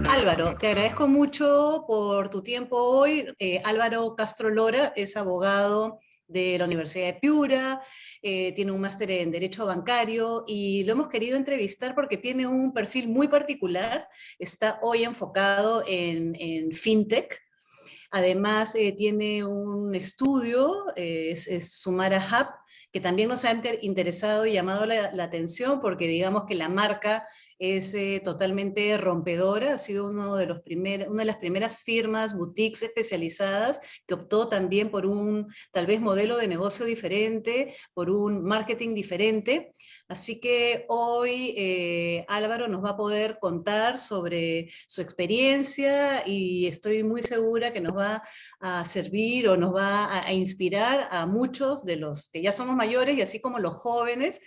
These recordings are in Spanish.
Álvaro, te agradezco mucho por tu tiempo hoy. Álvaro Castro Lora es abogado de la Universidad de Piura, tiene un máster en Derecho Bancario y lo hemos querido entrevistar porque tiene un perfil muy particular. Está hoy enfocado en fintech. Además, tiene un estudio, es Sumara Hub, que también nos ha interesado y llamado la atención porque digamos que la marca es totalmente rompedora, ha sido una de las primeras firmas, boutiques especializadas que optó también por un tal vez modelo de negocio diferente, por un marketing diferente. Así que hoy Álvaro nos va a poder contar sobre su experiencia y estoy muy segura que nos va a servir o nos va a inspirar a muchos de los que ya somos mayores y así como los jóvenes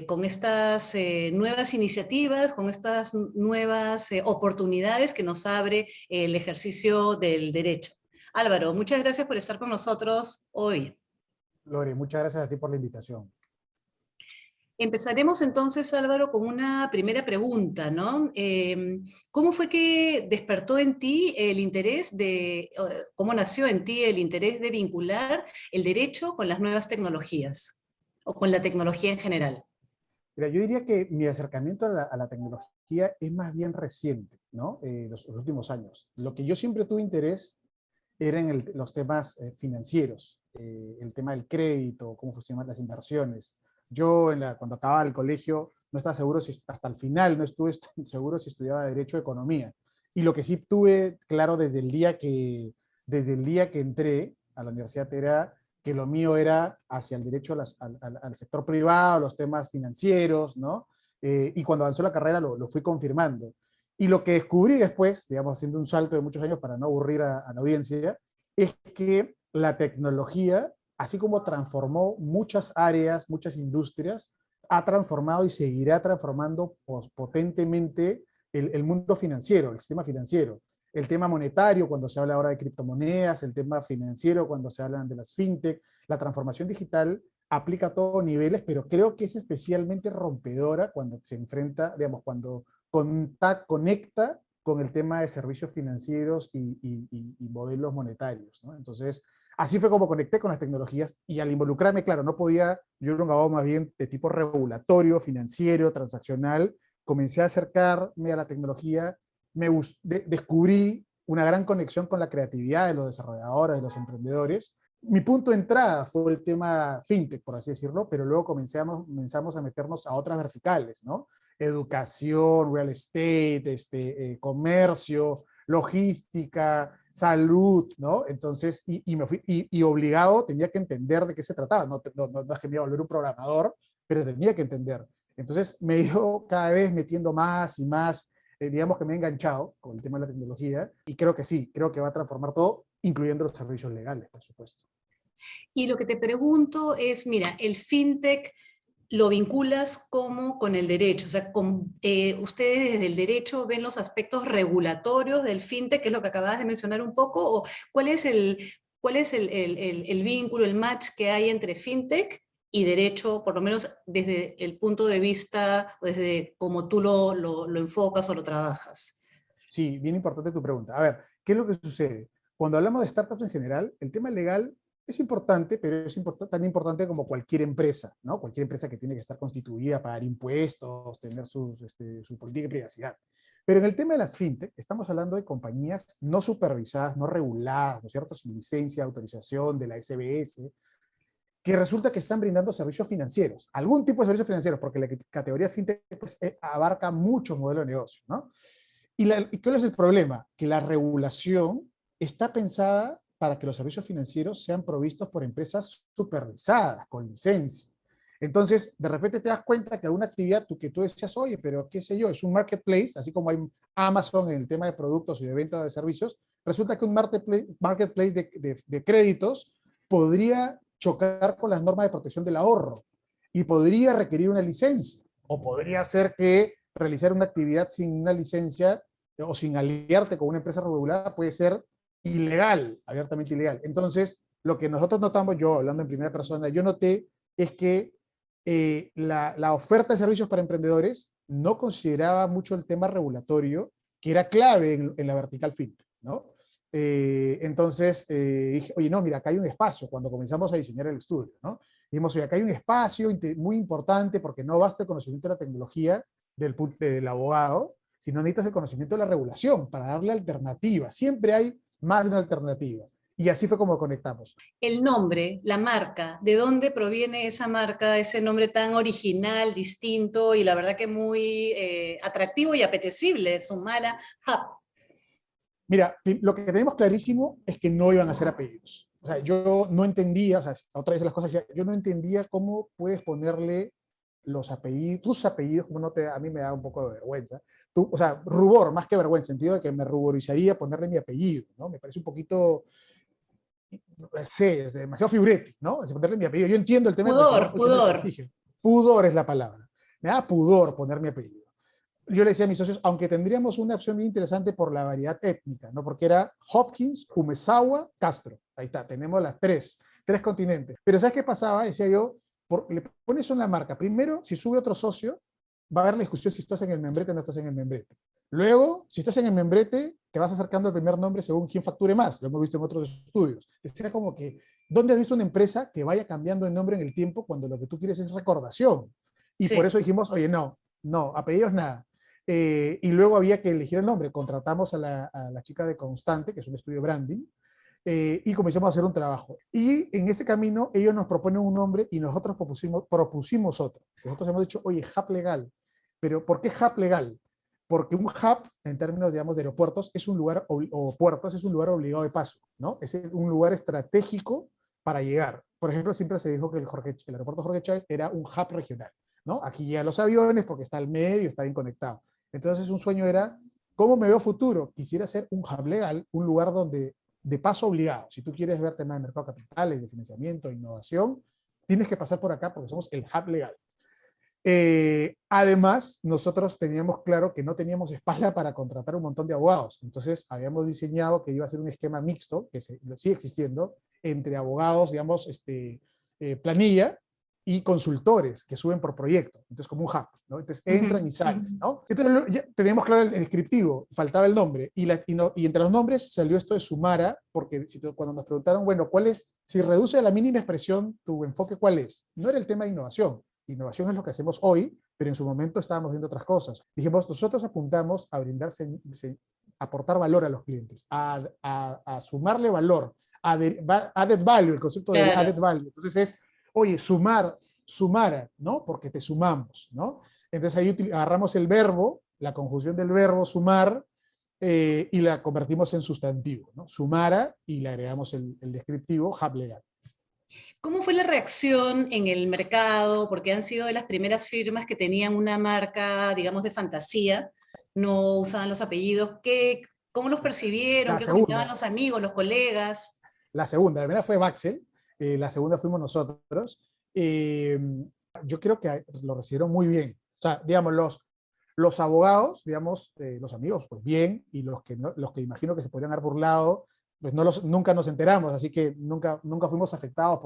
con estas nuevas iniciativas, con estas nuevas oportunidades que nos abre el ejercicio del derecho. Álvaro, muchas gracias por estar con nosotros hoy. Lore, muchas gracias a ti por la invitación. Empezaremos entonces, Álvaro, con una primera pregunta, ¿no? ¿Cómo fue que despertó en ti el interés cómo nació en ti el interés de vincular el derecho con las nuevas tecnologías o con la tecnología en general? Mira, yo diría que mi acercamiento a la tecnología es más bien reciente, ¿no? Los últimos años. Lo que yo siempre tuve interés era en los temas financieros, el tema del crédito, cómo funcionan las inversiones. Yo, cuando acababa el colegio, no estaba seguro si, hasta el final, no estuve seguro si estudiaba Derecho o Economía. Y lo que sí tuve claro desde el día que entré a la universidad era que lo mío era hacia el derecho al sector privado, los temas financieros, ¿no? Y cuando avanzó la carrera lo fui confirmando. Y lo que descubrí después, digamos, haciendo un salto de muchos años para no aburrir a la audiencia, es que la tecnología, así como transformó muchas áreas, muchas industrias, ha transformado y seguirá transformando potentemente el mundo financiero, el sistema financiero. El tema monetario, cuando se habla ahora de criptomonedas, el tema financiero, cuando se hablan de las fintech, la transformación digital aplica a todos niveles, pero creo que es especialmente rompedora cuando se enfrenta, digamos, cuando conecta con el tema de servicios financieros y modelos monetarios, ¿no? Entonces, así fue como conecté con las tecnologías y al involucrarme, claro, no podía, yo era un abogado más bien de tipo regulatorio, financiero, transaccional, comencé a acercarme a la tecnología, descubrí una gran conexión con la creatividad de los desarrolladores, de los emprendedores. Mi punto de entrada fue el tema fintech, por así decirlo, pero luego comenzamos a meternos a otras verticales, ¿no? Educación, real estate, comercio, logística, salud, ¿no? Entonces, me fui, y obligado tenía que entender de qué se trataba. No es que me iba a volver un programador, pero tenía que entender. Entonces, me he ido cada vez metiendo más y más, digamos que me he enganchado con el tema de la tecnología, y creo que sí, creo que va a transformar todo, incluyendo los servicios legales, por supuesto. Y lo que te pregunto es, mira, el fintech lo vinculas como con el derecho, o sea, ustedes desde el derecho ven los aspectos regulatorios del fintech, que es lo que acabas de mencionar un poco, o cuál es el vínculo, el match que hay entre fintech y derecho, por lo menos desde el punto de vista, desde cómo tú lo enfocas o lo trabajas. Sí, bien importante tu pregunta. A ver, ¿qué es lo que sucede? Cuando hablamos de startups en general, el tema legal es importante, pero es tan importante como cualquier empresa, ¿no? Cualquier empresa que tiene que estar constituida, pagar impuestos, tener su política de privacidad. Pero en el tema de las fintech, estamos hablando de compañías no supervisadas, no reguladas, ¿no es cierto? Sin licencia, autorización de la SBS, que resulta que están brindando servicios financieros, algún tipo de servicios financieros, porque la categoría fintech pues, abarca muchos modelos de negocio, ¿no? ¿Y cuál es el problema? Que la regulación está pensada para que los servicios financieros sean provistos por empresas supervisadas, con licencia. Entonces, de repente te das cuenta que alguna actividad que tú decías, oye, pero qué sé yo, es un marketplace, así como hay Amazon en el tema de productos y de venta de servicios, resulta que un marketplace de créditos podría chocar con las normas de protección del ahorro y podría requerir una licencia, o podría ser que realizar una actividad sin una licencia o sin aliarte con una empresa regulada puede ser ilegal, abiertamente ilegal. Entonces, lo que nosotros notamos, yo hablando en primera persona, yo noté es que la oferta de servicios para emprendedores no consideraba mucho el tema regulatorio, que era clave en la vertical fintech, ¿no? Entonces dije, oye, no, mira, acá hay un espacio, cuando comenzamos a diseñar el estudio, ¿no? Dijimos, oye, acá hay un espacio muy importante porque no basta el conocimiento de la tecnología del abogado, sino necesitas el conocimiento de la regulación para darle alternativa. Siempre hay más de una alternativa. Y así fue como conectamos. El nombre, la marca, ¿de dónde proviene esa marca, ese nombre tan original, distinto y la verdad que muy atractivo y apetecible, Sumara Hub? Mira, lo que tenemos clarísimo es que no iban a ser apellidos. O sea, yo no entendía, o sea, otra vez las cosas, yo no entendía cómo puedes ponerle los apellidos, tus apellidos, como no te, a mí me da un poco de vergüenza. Tú, o sea, rubor, más que vergüenza, en el sentido de que me ruborizaría ponerle mi apellido, ¿no? Me parece un poquito, no sé, es demasiado figuretti, ¿no? Es ponerle mi apellido. Yo entiendo Pudor, el tema del pudor. prestigio. Pudor es la palabra. Me da pudor poner mi apellido. Yo le decía a mis socios, aunque tendríamos una opción muy interesante por la variedad étnica, ¿no? Porque era Hopkins, Umezawa, Castro. Ahí está, tenemos las tres continentes. Pero ¿sabes qué pasaba? Decía yo, le pones una marca. Primero, si sube otro socio, va a haber la discusión si estás en el membrete o no estás en el membrete. Luego, si estás en el membrete, te vas acercando al primer nombre según quién facture más. Lo hemos visto en otros estudios. Era como que, ¿dónde has visto una empresa que vaya cambiando de nombre en el tiempo cuando lo que tú quieres es recordación? Y por Sí. eso dijimos, oye, no, apellidos nada. Y luego había que elegir el nombre. Contratamos a la chica de Constante, que es un estudio de branding, y comenzamos a hacer un trabajo. Y en ese camino ellos nos proponen un nombre y nosotros propusimos otro. Nosotros hemos dicho, oye, hub legal. Pero ¿por qué hub legal? Porque un hub, en términos, digamos, de aeropuertos, es un lugar, o puertos, es un lugar obligado de paso, ¿no? Es un lugar estratégico para llegar. Por ejemplo, siempre se dijo que el aeropuerto Jorge Chávez era un hub regional, ¿no? Aquí llegan los aviones porque está al medio, está bien conectado. Entonces un sueño era, ¿cómo me veo futuro? Quisiera ser un hub legal, un lugar donde, de paso obligado, si tú quieres ver temas de mercado de capitales, de financiamiento, innovación, tienes que pasar por acá porque somos el hub legal. Además, nosotros teníamos claro que no teníamos espalda para contratar un montón de abogados. Entonces, habíamos diseñado que iba a ser un esquema mixto, que sigue existiendo, entre abogados, digamos, planilla y consultores que suben por proyecto. Entonces, como un hub, ¿no? Entonces, entran y salen, ¿no? Entonces, ya teníamos claro el descriptivo, faltaba el nombre. Y entre los nombres salió esto de Sumara, porque cuando nos preguntaron, bueno, ¿cuál es? Si reduce a la mínima expresión, tu enfoque, ¿cuál es? No era el tema de innovación. Innovación es lo que hacemos hoy, pero en su momento estábamos viendo otras cosas. Dijimos, nosotros apuntamos a aportar valor a los clientes, a sumarle valor, added value, el concepto del added Claro. value. Entonces es, oye, sumar, ¿no? Porque te sumamos, ¿no? Entonces ahí agarramos el verbo, la conjunción del verbo sumar, y la convertimos en sustantivo, ¿no? Sumara, y le agregamos el descriptivo, hub legal. ¿Cómo fue la reacción en el mercado? Porque han sido de las primeras firmas que tenían una marca, digamos, de fantasía, no usaban los apellidos. ¿Cómo los percibieron? La ¿Qué comentaban segunda, los amigos, los colegas? la primera fue Baxel, la segunda fuimos nosotros. Eh, yo creo que lo recibieron muy bien. O sea, digamos, los abogados, digamos, los amigos, pues bien, y los que imagino que se podrían haber burlado, pues nunca nos enteramos, así que nunca fuimos afectados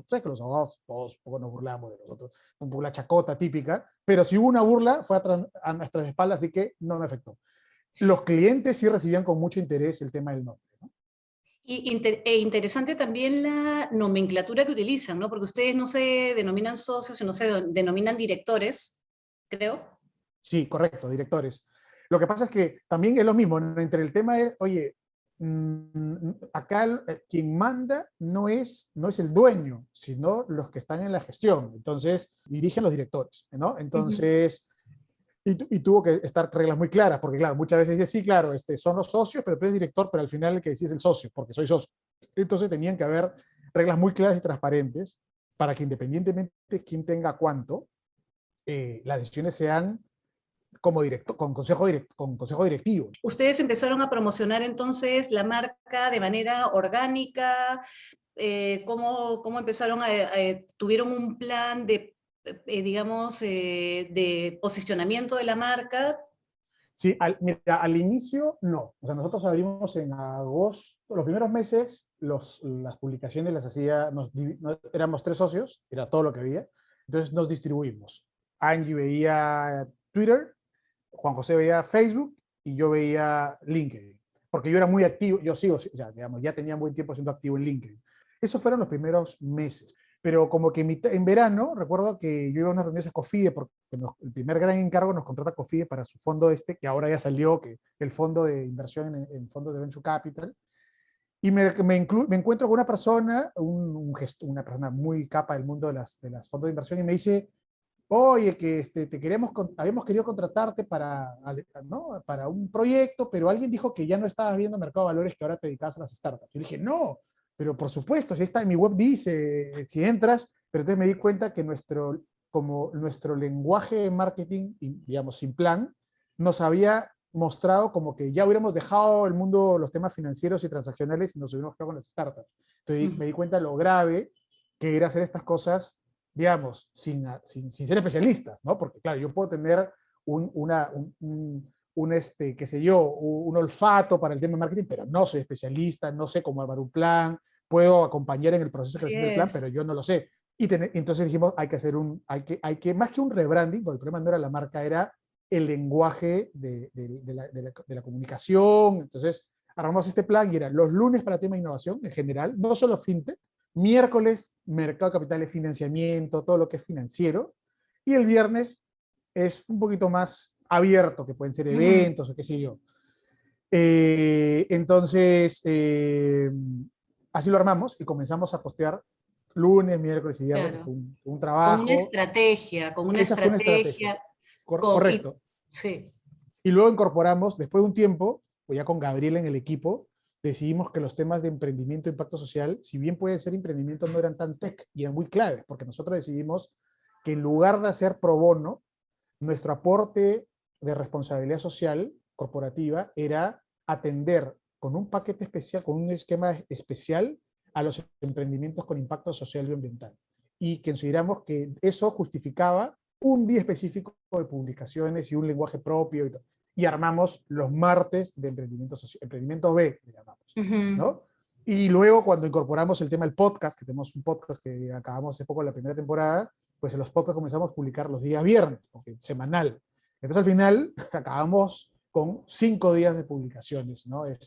sé que los abogados todos poco nos burlamos de nosotros, un poco la chacota típica, pero si hubo una burla fue a nuestras espaldas, así que no me afectó. Los clientes sí recibían con mucho interés el tema del nombre, ¿no? Interesante también la nomenclatura que utilizan, ¿no? Porque ustedes no se denominan socios, sino se denominan directores, creo. Sí, correcto, directores. Lo que pasa es que también es lo mismo, ¿no? Entre el tema es, oye, acá quien manda no es el dueño, sino los que están en la gestión. Entonces, dirigen los directores, ¿no? Ujú. Entonces, y tuvo que estar reglas muy claras, porque claro, muchas veces dice, sí, claro, son los socios, pero tú eres director, pero al final el que decide es el socio, porque soy socio. Entonces tenían que haber reglas muy claras y transparentes para que independientemente de quién tenga cuánto, las decisiones sean como directo, con consejo directivo. Ustedes empezaron a promocionar entonces la marca de manera orgánica. ¿Cómo empezaron tuvieron un plan de, digamos, de posicionamiento de la marca? Sí, mira, al inicio no. O sea, nosotros abrimos en agosto, los primeros meses las publicaciones las hacía, éramos 3 socios, era todo lo que había. Entonces nos distribuimos. Angie veía Twitter, Juan José veía Facebook y yo veía LinkedIn. Porque yo era muy activo, yo sigo, ya, digamos, ya tenía buen tiempo siendo activo en LinkedIn. Esos fueron los primeros meses. Pero como que en verano, recuerdo que yo iba a unas reuniones a Cofide, porque el primer gran encargo nos contrata Cofide para su fondo que ahora ya salió, que el fondo de inversión en fondos de Venture Capital. Y me encuentro con una persona, una persona muy capa del mundo de las fondos de inversión, y me dice, oye, que habíamos querido contratarte ¿no? para un proyecto, pero alguien dijo que ya no estabas viendo mercado de valores, que ahora te dedicabas a las startups. Yo dije, no, pero por supuesto, si está en mi web dice, si entras, pero entonces me di cuenta que como nuestro lenguaje de marketing, digamos, sin plan, nos había mostrado como que ya hubiéramos dejado el mundo, los temas financieros y transaccionales y nos hubiéramos quedado con las startups. Entonces me di cuenta de lo grave que era hacer estas cosas, digamos, sin ser especialistas, ¿no? Porque, claro, yo puedo tener qué sé yo, un olfato para el tema de marketing, pero no soy especialista, no sé cómo armar un plan, puedo acompañar en el proceso de Así creación del plan, es. pero yo no lo sé. Entonces dijimos, hay que hacer más que un rebranding, porque el problema no era la marca, era el lenguaje de la comunicación. Entonces, armamos este plan y era los lunes para tema de innovación en general, no solo fintech, miércoles mercado de capitales, financiamiento, todo lo que es financiero, y el viernes es un poquito más abierto, que pueden ser eventos o qué sé yo. Entonces, así lo armamos y comenzamos a postear lunes, miércoles y viernes, que Claro. fue un trabajo. Con una Esa fue una estrategia, estrategia, y, correcto. sí. Y luego incorporamos, después de un tiempo, pues ya con Gabriela en el equipo, decidimos que los temas de emprendimiento e impacto social, si bien pueden ser emprendimientos, no eran tan tech y eran muy claves, porque nosotros decidimos que en lugar de hacer pro bono, nuestro aporte de responsabilidad social corporativa era atender con un paquete especial, con un esquema especial a los emprendimientos con impacto social y ambiental. Y consideramos que eso justificaba un día específico de publicaciones y un lenguaje propio y armamos los martes de emprendimiento B, le llamamos, ¿no? Y luego cuando incorporamos el tema del podcast, que tenemos un podcast que acabamos hace poco la primera temporada, pues en los podcasts comenzamos a publicar los días viernes, porque semanal. Entonces al final acabamos con 5 días de publicaciones, ¿no? En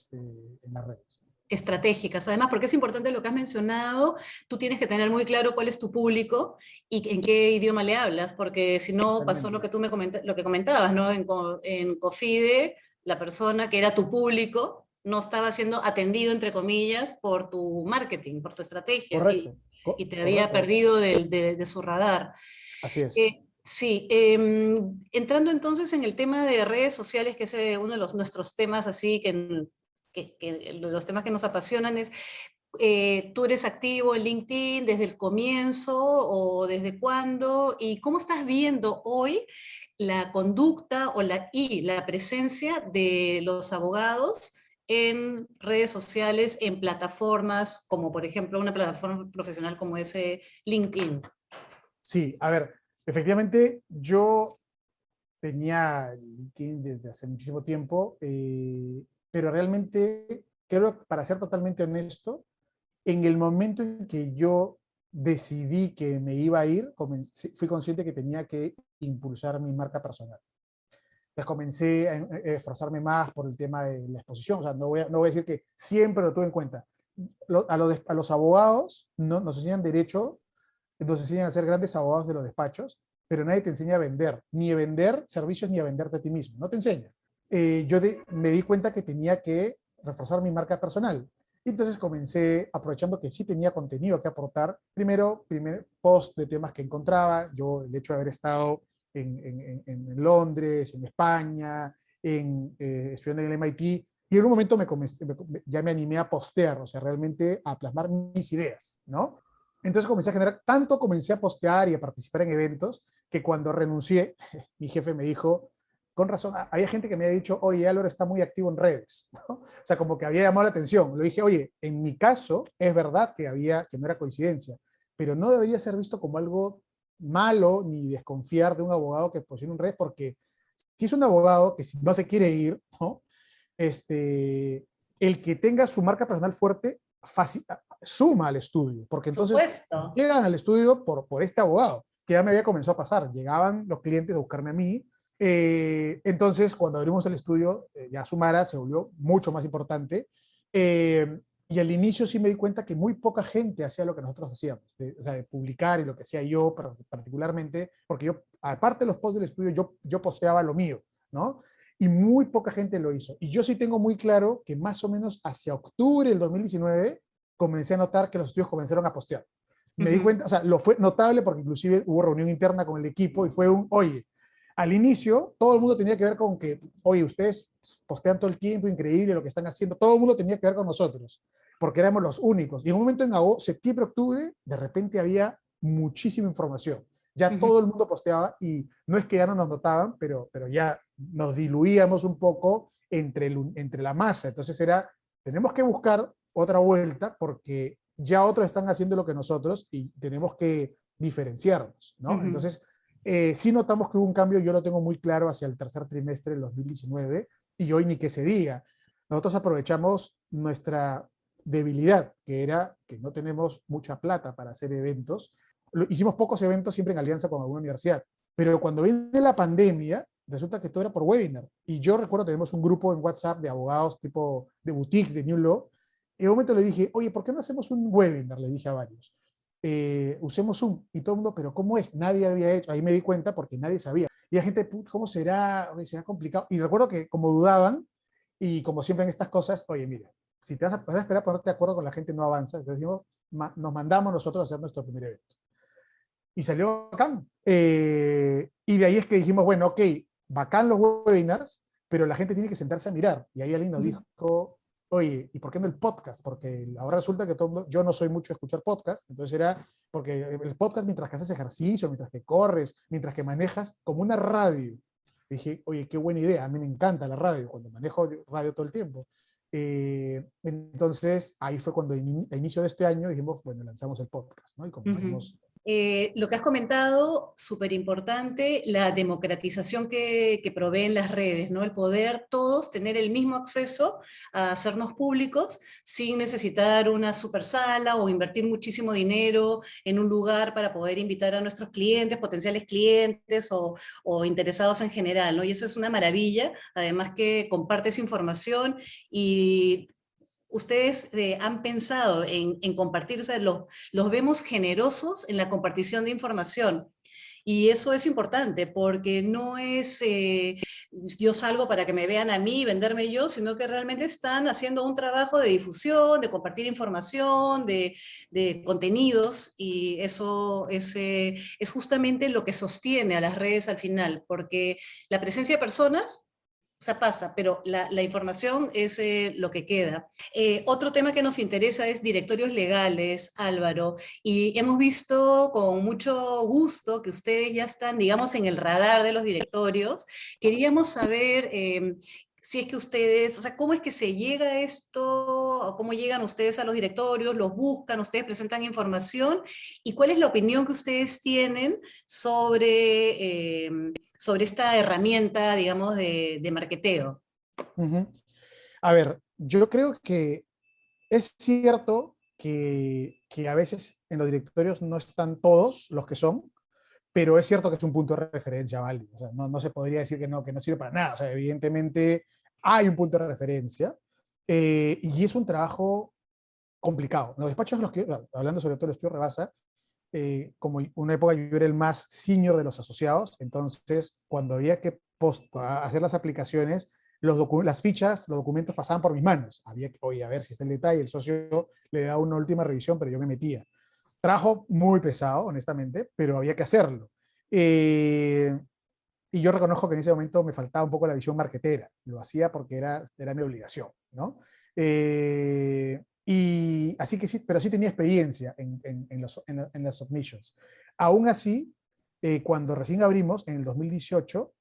las redes. Estratégicas, además, porque es importante lo que has mencionado, tú tienes que tener muy claro cuál es tu público y en qué idioma le hablas, porque si no pasó lo Totalmente. que lo que comentabas, ¿no? En Cofide, la persona que era tu público no estaba siendo atendido, entre comillas, por tu marketing, por tu estrategia, Correcto, y te había correcto. perdido de su radar. Así es. Sí, entrando entonces en el tema de redes sociales, que es uno de nuestros temas así, que los temas que nos apasionan es, ¿tú eres activo en LinkedIn desde el comienzo o desde cuándo? ¿Y cómo estás viendo hoy la conducta y la presencia de los abogados en redes sociales, en plataformas como por ejemplo una plataforma profesional como ese LinkedIn? Sí, a ver, efectivamente yo tenía LinkedIn desde hace muchísimo tiempo, pero realmente creo que para ser totalmente honesto, en el momento en que yo decidí que me iba a ir, fui consciente que tenía que impulsar mi marca personal. Entonces comencé a esforzarme más por el tema de la exposición. O sea, no voy a decir que siempre lo tuve en cuenta. A los abogados nos enseñan derecho, nos enseñan a ser grandes abogados de los despachos, pero nadie te enseña a vender, ni a vender servicios ni a venderte a ti mismo. No te enseña. Me di cuenta que tenía que reforzar mi marca personal. Y entonces comencé, aprovechando que sí tenía contenido que aportar, primer post de temas que encontraba, yo el hecho de haber estado en Londres, en España, estudiando en el MIT, y en un momento ya me animé a postear, o sea, realmente a plasmar mis ideas, ¿no? Entonces comencé a postear y a participar en eventos, que cuando renuncié, mi jefe me dijo, con razón, había gente que me había dicho, oye, Álvaro está muy activo en redes, ¿no? O sea, como que había llamado la atención. Le dije, oye, en mi caso es verdad que no era coincidencia, pero no debería ser visto como algo malo ni desconfiar de un abogado que posiciona en redes, porque si es un abogado que no se quiere ir, ¿no? El que tenga su marca personal fuerte suma al estudio, porque entonces Supuesto. llegan al estudio por este abogado. que ya me había comenzado a pasar. Llegaban los clientes a buscarme a mí. Entonces, cuando abrimos el estudio, ya Sumara se volvió mucho más importante. Y al inicio sí me di cuenta que muy poca gente hacía lo que nosotros hacíamos, o sea, de publicar y lo que hacía yo particularmente, porque yo, aparte de los posts del estudio, yo posteaba lo mío, ¿no? Y muy poca gente lo hizo. Y yo sí tengo muy claro que más o menos hacia octubre del 2019 comencé a notar que los estudios comenzaron a postear. Me di cuenta, o sea, lo fue notable porque inclusive hubo reunión interna con el equipo y fue oye, al inicio todo el mundo tenía que ver con que, oye, ustedes postean todo el tiempo, increíble lo que están haciendo, todo el mundo tenía que ver con nosotros, porque éramos los únicos. Y en un momento en septiembre, octubre, de repente había muchísima información. Ya todo el mundo posteaba y no es que ya no nos notaban, pero ya nos diluíamos un poco entre la masa. Entonces tenemos que buscar otra vuelta porque ya otros están haciendo lo que nosotros y tenemos que diferenciarnos, ¿no? Entonces, sí notamos que hubo un cambio, yo lo tengo muy claro hacia el tercer trimestre del 2019 y hoy ni que se diga. Nosotros aprovechamos nuestra debilidad, que era que no tenemos mucha plata para hacer eventos. Hicimos pocos eventos siempre en alianza con alguna universidad, pero cuando viene la pandemia, resulta que todo era por webinar. Y yo recuerdo, tenemos un grupo en WhatsApp de abogados tipo de boutiques, de New Law. En un momento le dije, oye, ¿por qué no hacemos un webinar? Le dije a varios. Usemos Zoom. Y todo el mundo, ¿pero cómo es? Nadie había hecho. Ahí me di cuenta porque nadie sabía. Y la gente, ¿cómo será? Oye, será complicado. Y recuerdo que como dudaban, y como siempre en estas cosas, oye, mira, si vas a esperar ponerte de acuerdo con la gente, no avanza. Entonces decimos, nos mandamos nosotros a hacer nuestro primer evento. Y salió bacán. Y de ahí es que dijimos, bueno, ok, bacán los webinars, pero la gente tiene que sentarse a mirar. Y ahí alguien nos dijo, oye, ¿y por qué no el podcast? Porque ahora resulta que yo no soy mucho de escuchar podcast, entonces era porque el podcast mientras que haces ejercicio, mientras que corres, mientras que manejas, como una radio. Dije, oye, qué buena idea, a mí me encanta la radio, cuando manejo radio todo el tiempo. Entonces, ahí fue cuando a inicio de este año dijimos, bueno, lanzamos el podcast, ¿no? Y comenzamos. Lo que has comentado, súper importante, la democratización que proveen las redes, ¿no? El poder todos tener el mismo acceso a hacernos públicos sin necesitar una super sala o invertir muchísimo dinero en un lugar para poder invitar a nuestros clientes, potenciales clientes o interesados en general, ¿no? Y eso es una maravilla, además que compartes información y ustedes han pensado en compartir, o sea, los vemos generosos en la compartición de información. Y eso es importante porque no es yo salgo para que me vean a mí, venderme yo, sino que realmente están haciendo un trabajo de difusión, de compartir información, de contenidos, y eso es justamente lo que sostiene a las redes al final, porque la presencia de personas, o sea, pasa, pero la información es lo que queda. Otro tema que nos interesa es directorios legales, Álvaro, y hemos visto con mucho gusto que ustedes ya están, digamos, en el radar de los directorios. Queríamos saber si es que ustedes, o sea, cómo es que se llega a esto, o cómo llegan ustedes a los directorios, los buscan, ustedes presentan información, y cuál es la opinión que ustedes tienen sobre esta herramienta, digamos, de marketeo. A ver, yo creo que es cierto que a veces en los directorios no están todos los que son, pero es cierto que es un punto de referencia válido. O sea, no se podría decir que no sirve para nada. O sea, evidentemente hay un punto de referencia y es un trabajo complicado. Los despachos en los que, hablando sobre todo del estudio Rebasa, como una época yo era el más senior de los asociados, entonces cuando había que hacer las aplicaciones, las fichas, los documentos pasaban por mis manos. Había que, oye, a ver si está el detalle, el socio le da una última revisión, pero yo me metía. Trabajo muy pesado, honestamente, pero había que hacerlo. Y yo reconozco que en ese momento me faltaba un poco la visión marketera. Lo hacía porque era mi obligación, ¿no? Y así que sí, pero sí tenía experiencia en las submissions. Aún así, cuando recién abrimos, en el 2018,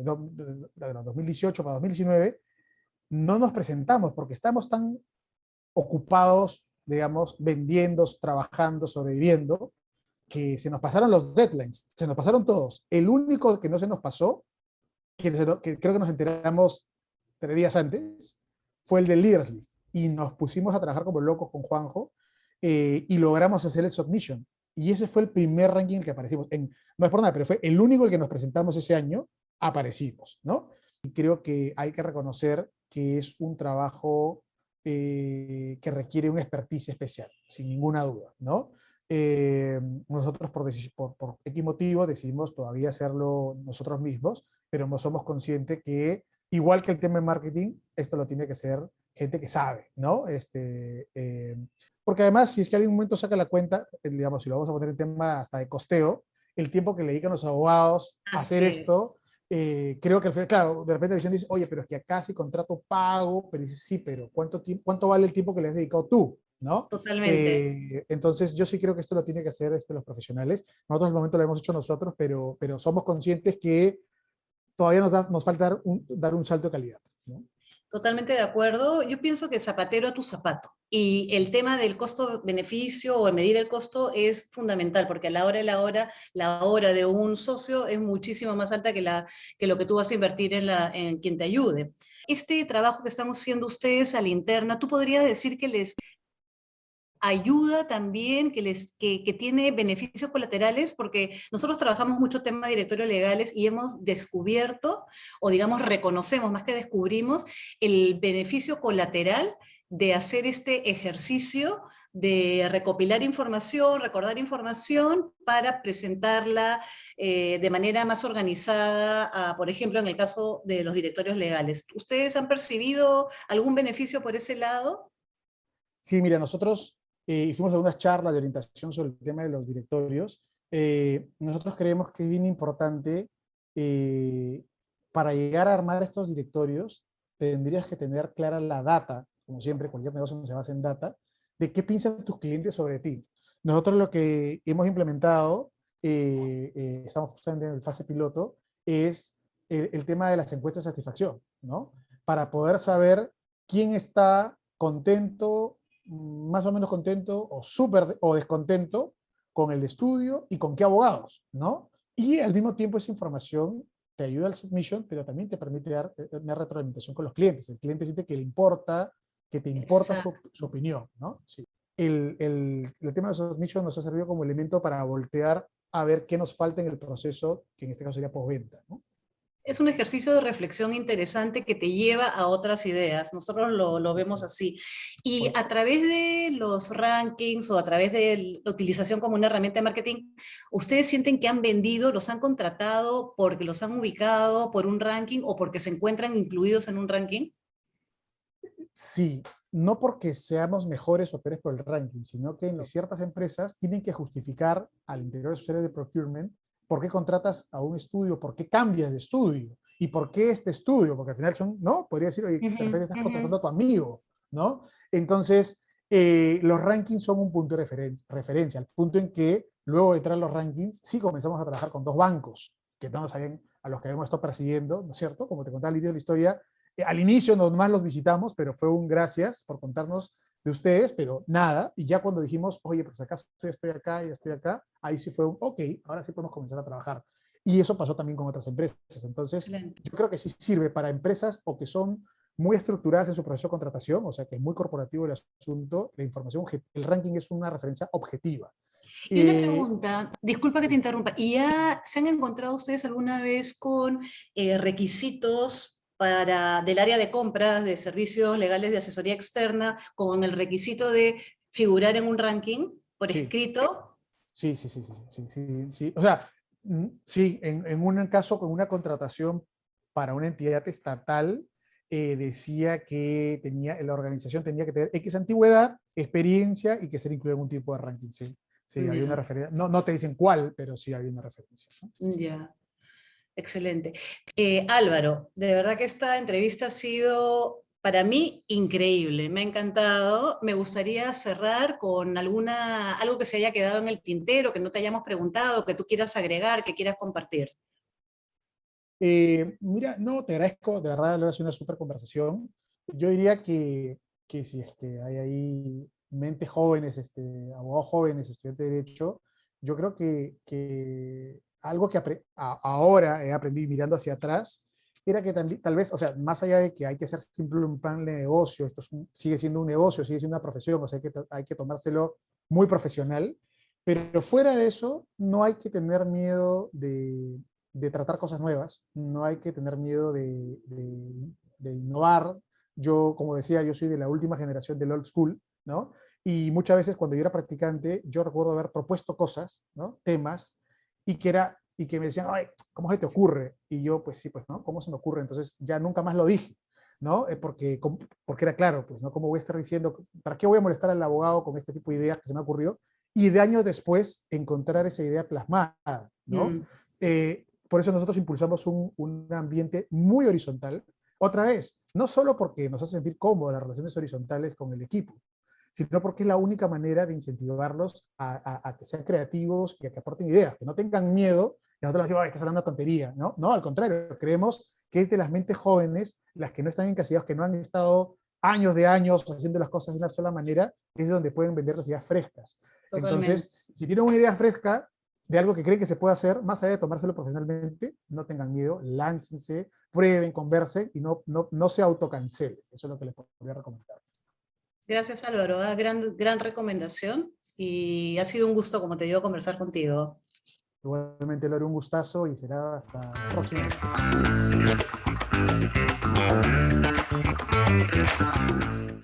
2018 para 2019, no nos presentamos porque estamos tan ocupados, digamos, vendiendo, trabajando, sobreviviendo, que se nos pasaron los deadlines, se nos pasaron todos. El único que no se nos pasó, que creo que nos enteramos 3 días antes, fue el del Leadership. Y nos pusimos a trabajar como locos con Juanjo y logramos hacer el submission. Y ese fue el primer ranking en el que aparecimos. No es por nada, pero fue el único en el que nos presentamos ese año, aparecimos, ¿no? Y creo que hay que reconocer que es un trabajo que requiere una experticia especial, sin ninguna duda, ¿no? Nosotros por X motivo decidimos todavía hacerlo nosotros mismos, pero no somos conscientes que, igual que el tema de marketing, esto lo tiene que hacer gente que sabe, ¿no? Porque además, si es que en algún momento saca la cuenta, digamos, si lo vamos a poner en tema hasta de costeo, el tiempo que le dedican los abogados a hacer Así esto, es. creo que, claro, de repente la visión dice, oye, pero es que acá sí contrato pago, pero dice, sí, pero ¿cuánto vale el tiempo que le has dedicado tú? ¿No? Totalmente. Entonces, yo sí creo que esto lo tiene que hacer los profesionales. Nosotros en el momento lo hemos hecho nosotros, pero somos conscientes que todavía nos falta dar un salto de calidad, ¿no? Totalmente de acuerdo. Yo pienso que zapatero a tu zapato. Y el tema del costo-beneficio o de medir el costo es fundamental, porque a la hora de la hora de un socio es muchísimo más alta que lo que tú vas a invertir en quien te ayude. Este trabajo que están haciendo ustedes a la interna, ¿tú podrías decir que les ayuda también, que tiene beneficios colaterales? Porque nosotros trabajamos mucho tema de directorios legales y hemos descubierto, o digamos reconocemos más que descubrimos, el beneficio colateral de hacer este ejercicio de recopilar información, recordar información para presentarla de manera más organizada, por ejemplo, en el caso de los directorios legales. ¿Ustedes han percibido algún beneficio por ese lado? Sí, mira, nosotros hicimos algunas charlas de orientación sobre el tema de los directorios. Nosotros creemos que es bien importante, eh, para llegar a armar estos directorios, tendrías que tener clara la data, como siempre, cualquier negocio se basa en data, de qué piensan tus clientes sobre ti. Nosotros lo que hemos implementado, estamos justamente en el fase piloto, es el tema de las encuestas de satisfacción, ¿no? Para poder saber quién está contento, más o menos contento o súper o descontento con el estudio y con qué abogados, ¿no? Y al mismo tiempo esa información te ayuda al submission, pero también te permite dar una retroalimentación con los clientes. El cliente siente que le importa, que te importa Exacto. su opinión, ¿no? Sí. El tema de submission nos ha servido como elemento para voltear a ver qué nos falta en el proceso, que en este caso sería postventa, ¿no? Es un ejercicio de reflexión interesante que te lleva a otras ideas. Nosotros lo vemos así. Y a través de los rankings o a través de la utilización como una herramienta de marketing, ¿ustedes sienten que han vendido, los han contratado porque los han ubicado por un ranking o porque se encuentran incluidos en un ranking? Sí, no porque seamos mejores o peores por el ranking, sino que en ciertas empresas tienen que justificar al interior de sus áreas de procurement por qué contratas a un estudio, por qué cambias de estudio y por qué este estudio, porque al final son, ¿no? Podría decir, oye, de repente Ujú, estás ujú. contratando a tu amigo, ¿no? Entonces, los rankings son un punto de referencia, al punto en que luego de entrar los rankings, sí comenzamos a trabajar con dos bancos, que no nos sabían a los que habíamos estado persiguiendo, ¿no es cierto? Como te contaba al inicio de la historia, al inicio nomás los visitamos, pero fue un gracias por contarnos de ustedes, pero nada, y ya cuando dijimos, oye, pues acaso estoy acá y estoy acá, ahí sí fue un, ok, ahora sí podemos comenzar a trabajar. Y eso pasó también con otras empresas. Entonces, Excelente. yo creo que sí sirve para empresas o que son muy estructuradas en su proceso de contratación, o sea, que es muy corporativo el asunto, la información, el ranking es una referencia objetiva. Y una Eh, pregunta, disculpa que te interrumpa, ¿y ya se han encontrado ustedes alguna vez con requisitos del área de compras de servicios legales de asesoría externa con el requisito de figurar en un ranking por sí, escrito? sí, sí, sí, sí, sí, sí, sí. O sea, sí, en un caso con una contratación para una entidad estatal, decía que la organización tenía que tener X antigüedad, experiencia y que ser incluido en un tipo de ranking. Sí, sí, había una Ya, referencia. No, no te dicen cuál, pero sí había una referencia, ¿no? ya. Excelente. Álvaro, de verdad que esta entrevista ha sido para mí increíble, me ha encantado. Me gustaría cerrar con algo que se haya quedado en el tintero, que no te hayamos preguntado, que tú quieras agregar, que quieras compartir. Mira, no, te agradezco, de verdad, lo hace una súper conversación. Yo diría que si es que hay ahí mentes jóvenes, abogados jóvenes, estudiantes de Derecho, yo creo que algo que ahora he aprendido mirando hacia atrás, era que tal vez, o sea, más allá de que hay que hacer siempre un plan de negocio, sigue siendo un negocio, sigue siendo una profesión, o sea, hay que tomárselo muy profesional. Pero fuera de eso, no hay que tener miedo de tratar cosas nuevas, no hay que tener miedo de innovar. Yo, como decía, yo soy de la última generación del old school, ¿no? Y muchas veces cuando yo era practicante, yo recuerdo haber propuesto cosas, ¿no? Temas, y que me decían, ay, ¿cómo se te ocurre? Y yo, pues sí, pues, ¿no? ¿Cómo se me ocurre? Entonces ya nunca más lo dije, ¿no? Porque era claro, pues, ¿no? ¿Cómo voy a estar diciendo, para qué voy a molestar al abogado con este tipo de ideas que se me ha ocurrido? Y de años después encontrar esa idea plasmada, ¿no? Mm, Por eso nosotros impulsamos un ambiente muy horizontal. Otra vez, no solo porque nos hace sentir cómodos las relaciones horizontales con el equipo, sino porque es la única manera de incentivarlos a que sean creativos y a que aporten ideas, que no tengan miedo, que nosotros les decimos, estás hablando de tontería, ¿no? No, al contrario, creemos que es de las mentes jóvenes, las que no están encasilladas, que no han estado años de años haciendo las cosas de una sola manera, es donde pueden vender las ideas frescas. totalmente. Entonces, si tienen una idea fresca de algo que creen que se puede hacer, más allá de tomárselo profesionalmente, no tengan miedo, láncense, prueben, conversen y no se autocancelen. Eso es lo que les podría recomendar. Gracias, Álvaro. Gran recomendación y ha sido un gusto, como te digo, conversar contigo. Igualmente, Lore, un gustazo y será hasta la próxima.